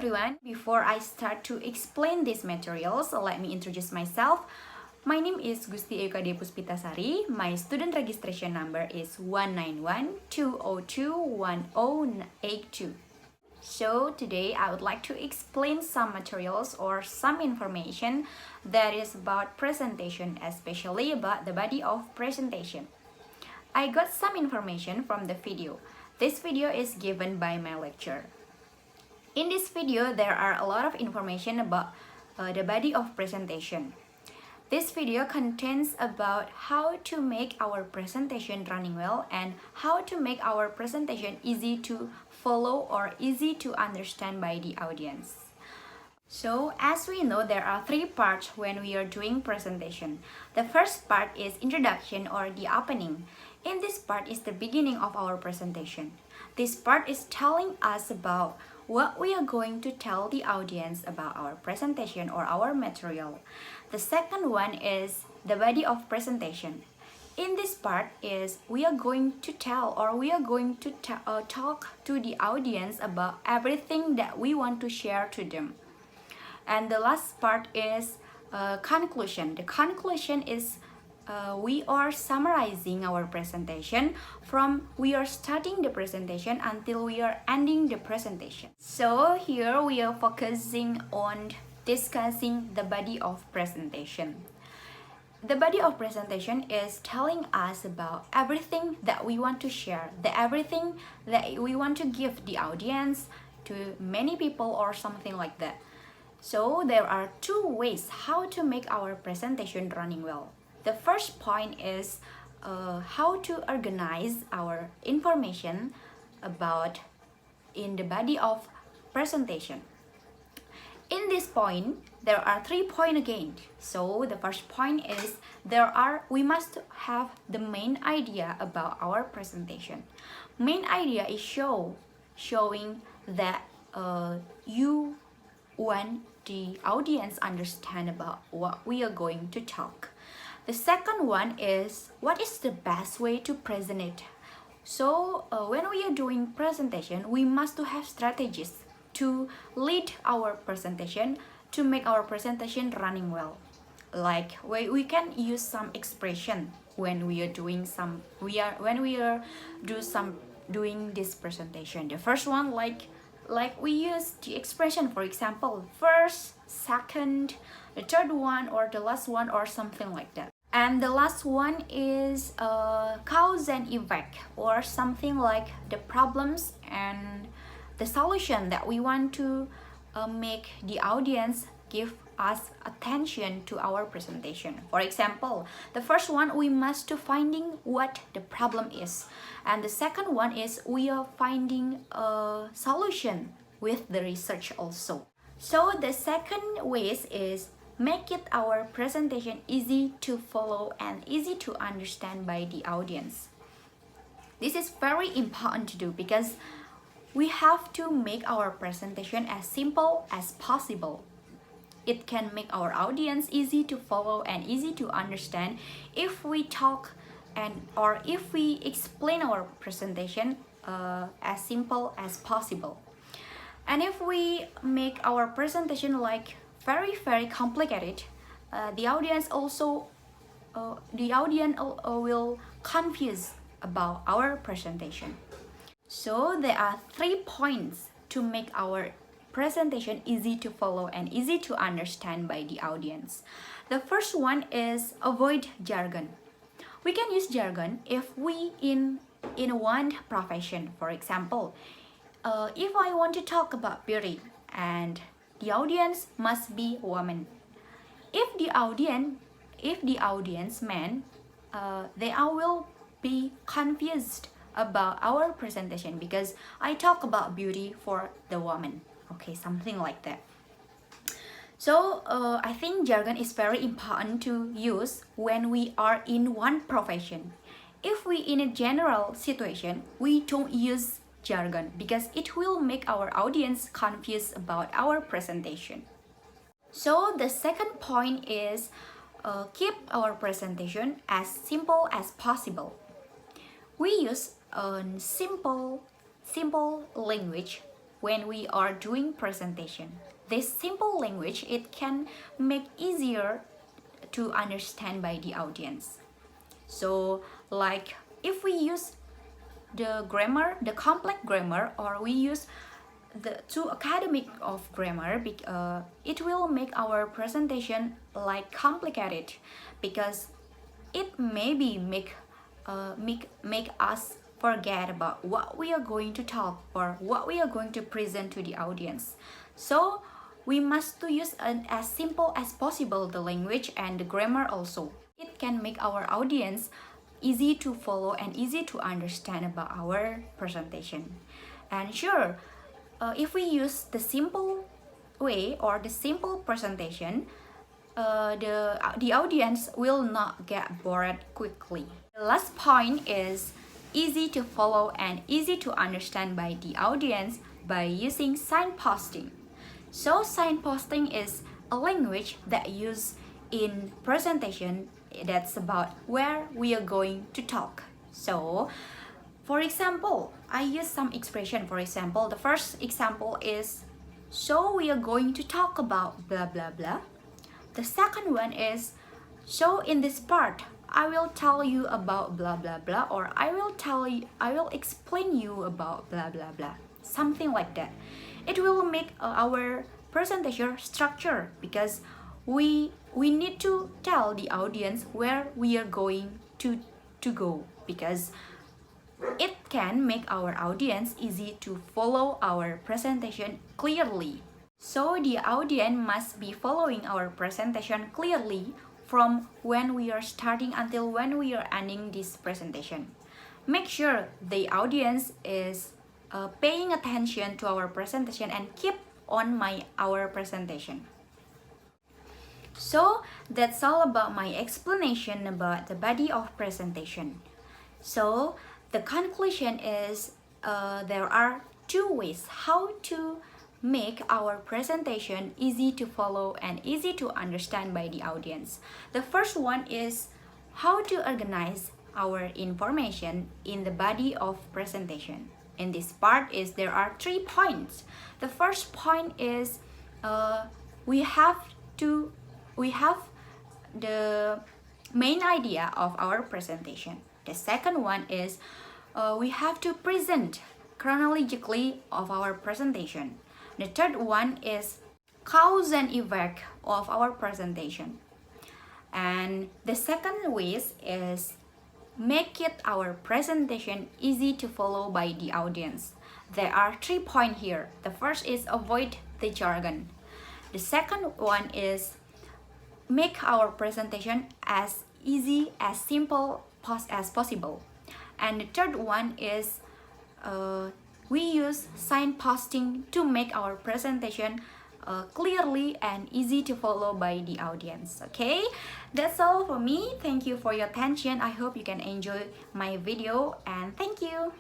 everyone. Before I start to explain these materials, let me introduce myself. My name is Gusti Kadde Puspita Sari. My student registration number is 191-202-1082. So today I would like to explain some materials or some information that is about presentation, especially about the body of presentation. I got some information from the video. This video is given by my lecturer. In this video, there are a lot of information about the body of presentation. This video contains about how to make our presentation running well and how to make our presentation easy to follow or easy to understand by the audience. So, as we know, there are three parts when we are doing presentation. The first part is introduction or the opening. In this part is the beginning of our presentation. This part is telling us about what we are going to tell the audience about our presentation or our material. The second one is the body of presentation. In this part is we are going to tell or we are going to talk to the audience about everything that we want to share to them. And the last part is conclusion. The conclusion is we are summarizing our presentation from we are starting the presentation until we are ending the presentation. So here we are focusing on discussing the body of presentation. The body of presentation is telling us about everything that we want to share, everything that we want to give the audience to many people or something like that. So there are two ways how to make our presentation running well. The first point is how to organize our information about in the body of presentation. In this point, there are 3 points again. So the first point is we must have the main idea about our presentation. Main idea is showing that you want the audience understand about what we are going to talk. The second one is what is the best way to present it. So when we are doing presentation, we must to have strategies to lead our presentation to make our presentation running well. Like we can use some expression when we are doing doing this presentation. The first one like we use the expression, for example, first, second, the third one, or the last one, or something like that. And the last one is cause and effect, or something like the problems and the solution that we want to make the audience give us attention to our presentation. For example, the first one, we must to finding what the problem is, and the second one is we are finding a solution with the research also. So the second ways is make it our presentation easy to follow and easy to understand by the audience. This is very important to do because we have to make our presentation as simple as possible. It can make our audience easy to follow and easy to understand if we talk or if we explain our presentation as simple as possible. And if we make our presentation like very complicated, the audience will confuse about our presentation. So there are 3 points to make our presentation easy to follow and easy to understand by the audience. The first one is avoid jargon. We can use jargon if we in one profession. For example, if I want to talk about beauty and the audience must be woman. If the audience man, they will be confused about our presentation because I talk about beauty for the woman. Okay, something like that. So I think jargon is very important to use when we are in one profession. If we in a general situation, we don't use jargon because it will make our audience confused about our presentation. So the second point is keep our presentation as simple as possible. We use a simple language when we are doing presentation. This simple language, it can make easier to understand by the audience. So like if we use the grammar, the complex grammar, or we use the too academic of grammar, it will make our presentation like complicated, because it maybe make us forget about what we are going to talk or what we are going to present to the audience. So we must to use as simple as possible the language and the grammar also. It can make our audience easy to follow and easy to understand about our presentation. And sure, if we use the simple way or the simple presentation, the audience will not get bored quickly. The last point is easy to follow and easy to understand by the audience by using signposting. So signposting is a language that used in presentation that's about where we are going to talk. So for example, I use some expression. For example, the first example is, so we are going to talk about blah blah blah. The second one is, so in this part I will tell you about blah blah blah, or I will explain you about blah blah blah. Something like that. It will make our presentation structure, because we need to tell the audience where we are going to go, because it can make our audience easy to follow our presentation clearly. So the audience must be following our presentation clearly from when we are starting until when we are ending this presentation. Make sure the audience is paying attention to our presentation and keep on our presentation. So that's all about my explanation about the body of presentation. So the conclusion is there are two ways how to make our presentation easy to follow and easy to understand by the audience. The first one is how to organize our information in the body of presentation. In this part is there are 3 points. The first point is we have the main idea of our presentation. The second one is we have to present chronologically of our presentation. The third one is cause and effect of our presentation. And the second way is make it our presentation easy to follow by the audience. There are 3 points here. The first is avoid the jargon. The second one is make our presentation as easy, as simple as possible. And the third one is we use signposting to make our presentation clearly and easy to follow by the audience. Okay, that's all for me. Thank you for your attention. I hope you can enjoy my video, and thank you.